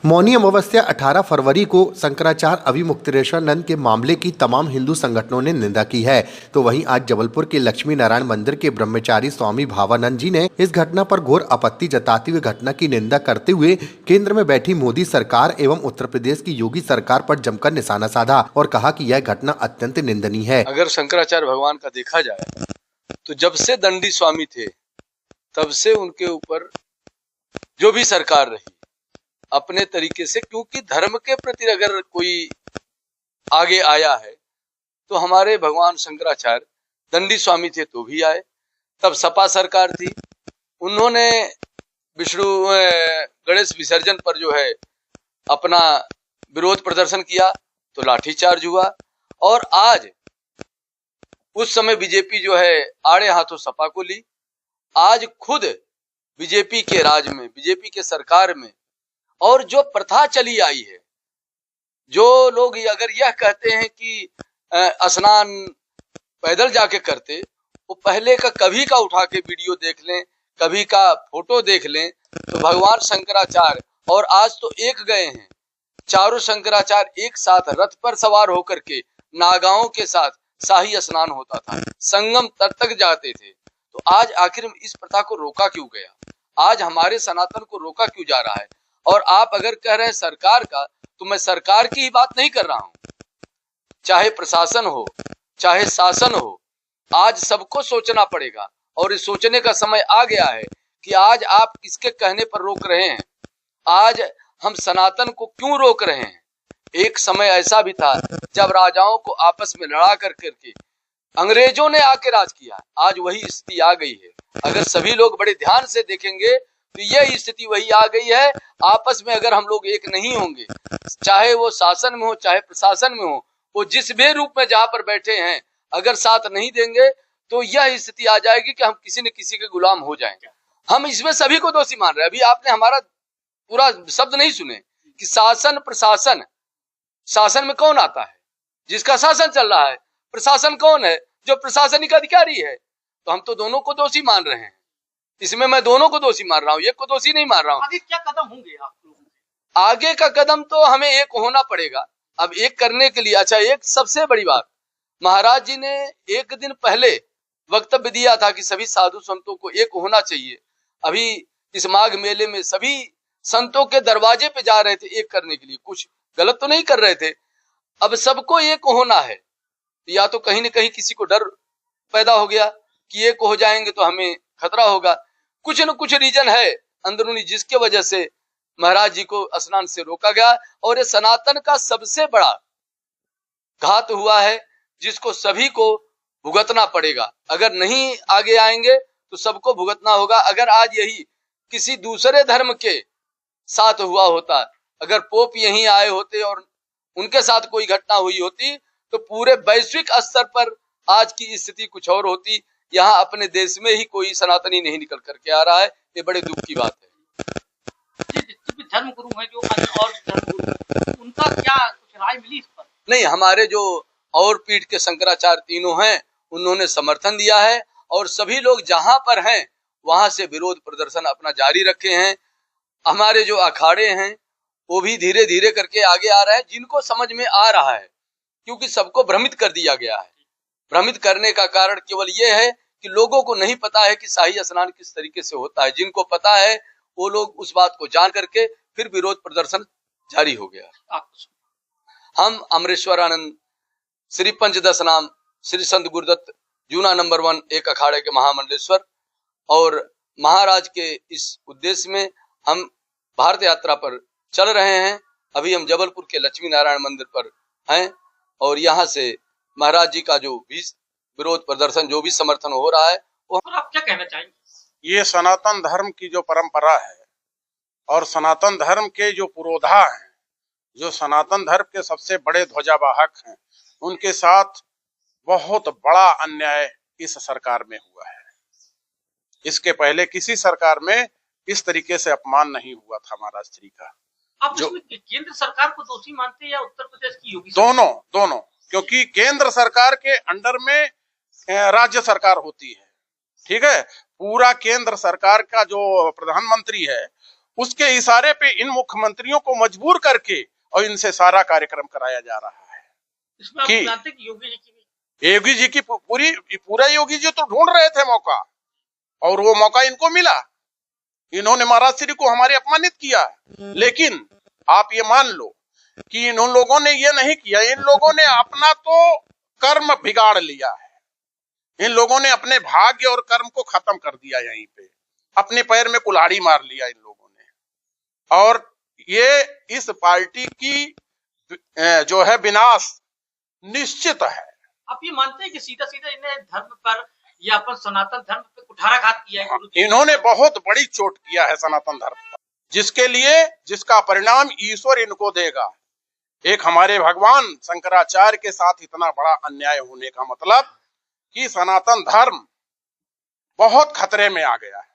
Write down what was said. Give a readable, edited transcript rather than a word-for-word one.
मौनी अमावस्या 18 फरवरी को शंकराचार्य अभिमुक्तेश्वरानंद के मामले की तमाम हिंदू संगठनों ने निंदा की है। तो वहीं आज जबलपुर के लक्ष्मी नारायण मंदिर के ब्रह्मचारी स्वामी भावानंद जी ने इस घटना पर घोर आपत्ति जताते हुए घटना की निंदा करते हुए केंद्र में बैठी मोदी सरकार एवं उत्तर प्रदेश की योगी सरकार पर जमकर निशाना साधा और कहा कि यह घटना अत्यंत निंदनीय है। अगर शंकराचार्य भगवान का देखा जाए तो जब से दंडी स्वामी थे तब से उनके ऊपर जो भी सरकार रही अपने तरीके से, क्योंकि धर्म के प्रति अगर कोई आगे आया है तो हमारे भगवान शंकराचार्य दंडी स्वामी थे तो भी आए। तब सपा सरकार थी, उन्होंने विष्णु गणेश विसर्जन पर जो है अपना विरोध प्रदर्शन किया तो लाठीचार्ज हुआ। और आज उस समय बीजेपी जो है आड़े हाथों सपा को ली। आज खुद बीजेपी के राज में, बीजेपी के सरकार में और जो प्रथा चली आई है, जो लोग अगर यह कहते हैं कि स्नान पैदल जाके करते, वो पहले का कभी का उठा के वीडियो देख लें, कभी का फोटो देख लें तो भगवान शंकराचार्य और आज तो एक गए हैं, चारों शंकराचार्य एक साथ रथ पर सवार होकर के नागाओं के साथ शाही स्नान होता था, संगम तट तक जाते थे। तो आज आखिर इस प्रथा को रोका क्यों गया? आज हमारे सनातन को रोका क्यों जा रहा है? और आप अगर कह रहे हैं सरकार का, तो मैं सरकार की ही बात नहीं कर रहा हूं, चाहे प्रशासन हो चाहे शासन हो, आज सबको सोचना पड़ेगा। और इस सोचने का समय आ गया है कि आज आप किसके कहने पर रोक रहे हैं, आज हम सनातन को क्यों रोक रहे हैं। एक समय ऐसा भी था जब राजाओं को आपस में लड़ा कर करके अंग्रेजों ने आके राज किया, आज वही स्थिति आ गई है। अगर सभी लोग बड़े ध्यान से देखेंगे तो यह स्थिति वही आ गई है। आपस में अगर हम लोग एक नहीं होंगे, चाहे वो शासन में हो चाहे प्रशासन में हो, वो जिस भी रूप में जहां पर बैठे हैं, अगर साथ नहीं देंगे तो यह स्थिति आ जाएगी कि हम किसी न किसी के गुलाम हो जाएंगे। हम इसमें सभी को दोषी मान रहे हैं। अभी आपने हमारा पूरा शब्द नहीं सुने कि शासन प्रशासन, शासन में कौन आता है? जिसका शासन चल रहा है। प्रशासन कौन है? जो प्रशासनिक अधिकारी है। तो हम तो दोनों को दोषी मान रहे हैं। इसमें मैं दोनों को दोषी मान रहा हूँ, एक को दोषी नहीं मान रहा हूँ। आगे क्या कदम होंगे आप लोगों के? आगे का कदम तो हमें एक होना पड़ेगा। अब एक करने के लिए, अच्छा, एक सबसे बड़ी बात, महाराज जी ने एक दिन पहले वक्तव्य दिया था कि सभी साधु संतों को एक होना चाहिए। अभी इस माघ मेले में सभी संतों के दरवाजे पे जा रहे थे एक करने के लिए, कुछ गलत तो नहीं कर रहे थे। अब सबको एक होना है, या तो कहीं न कहीं किसी को डर पैदा हो गया कि एक हो जाएंगे तो हमें खतरा होगा। कुछ न कुछ रीजन है अंदरूनी जिसके वजह से महाराज जी को स्नान से रोका गया। और ये सनातन का सबसे बड़ा घात हुआ है जिसको सभी को भुगतना पड़ेगा। अगर नहीं आगे आएंगे तो सबको भुगतना होगा। अगर आज यही किसी दूसरे धर्म के साथ हुआ होता, अगर पोप यहीं आए होते और उनके साथ कोई घटना हुई होती तो पूरे वैश्विक स्तर पर आज की स्थिति कुछ और होती। यहाँ अपने देश में ही कोई सनातनी नहीं निकल करके आ रहा है, ये बड़े दुख की बात है। जितने भी धर्म गुरु हैं, जो अन्य और धर्म गुरु, उनका क्या कुछ राय मिली इस पर? नहीं, हमारे जो और पीठ के शंकराचार्य तीनों हैं उन्होंने समर्थन दिया है और सभी लोग जहां पर हैं वहां से विरोध प्रदर्शन अपना जारी रखे हैं। हमारे जो अखाड़े हैं वो भी धीरे धीरे करके आगे आ रहे हैं, जिनको समझ में आ रहा है, क्योंकि सबको भ्रमित कर दिया गया है। भ्रमित करने का कारण केवल ये है कि लोगों को नहीं पता है कि शाही स्नान किस तरीके से होता है। जिनको पता है वो लोग उस बात को जान करके फिर विरोध प्रदर्शन जारी हो गया। हम अमरेश्वरानंद श्री पंचदश नाम श्री संत गुरुदत्त जूना नंबर 1 एक अखाड़े के महामंडलेश्वर और महाराज के इस उद्देश्य में हम भारत यात्रा पर चल रहे हैं। अभी हम जबलपुर के लक्ष्मी नारायण मंदिर पर हैं और यहाँ से महाराज जी का जो भी विरोध प्रदर्शन, जो भी समर्थन हो रहा है वो। आप क्या कहना चाहेंगे? ये सनातन धर्म की जो परंपरा है और सनातन धर्म के जो पुरोधा हैं, जो सनातन धर्म के सबसे बड़े ध्वजावाहक हैं, उनके साथ बहुत बड़ा अन्याय इस सरकार में हुआ है। इसके पहले किसी सरकार में इस तरीके से अपमान नहीं हुआ था महाराज श्री का। आप जो इसमें केंद्र सरकार को दोषी मानते हैं या उत्तर प्रदेश की योगी? दोनों, क्योंकि केंद्र सरकार के अंडर में राज्य सरकार होती है, ठीक है। पूरा केंद्र सरकार का जो प्रधानमंत्री है उसके इशारे पे इन मुख्यमंत्रियों को मजबूर करके और इनसे सारा कार्यक्रम कराया जा रहा है। इसमें आप कि- जानते हैं कि योगी जी की भी योगी जी की पूरा योगी जी तो ढूंढ रहे थे मौका, और वो मौका इनको मिला। इन्होंने महाराज श्री को हमारे अपमानित किया, लेकिन आप ये मान लो कि इन लोगों ने ये नहीं किया। इन लोगों ने अपना तो कर्म बिगाड़ लिया है। इन लोगों ने अपने भाग्य और कर्म को खत्म कर दिया। यहीं पे अपने पैर में कुल्हाड़ी मार लिया इन लोगों ने। और ये इस पार्टी की जो है विनाश निश्चित है। आप ये मानते हैं कि सीधा सीधा इन्हें धर्म पर या अपन सनातन धर्म पे कुठाराघात किया है गुरु जी ने? इन्होंने बहुत बड़ी चोट किया है सनातन धर्म पर, जिसका परिणाम ईश्वर इनको देगा। एक हमारे भगवान शंकराचार्य के साथ इतना बड़ा अन्याय होने का मतलब कि सनातन धर्म बहुत खतरे में आ गया है।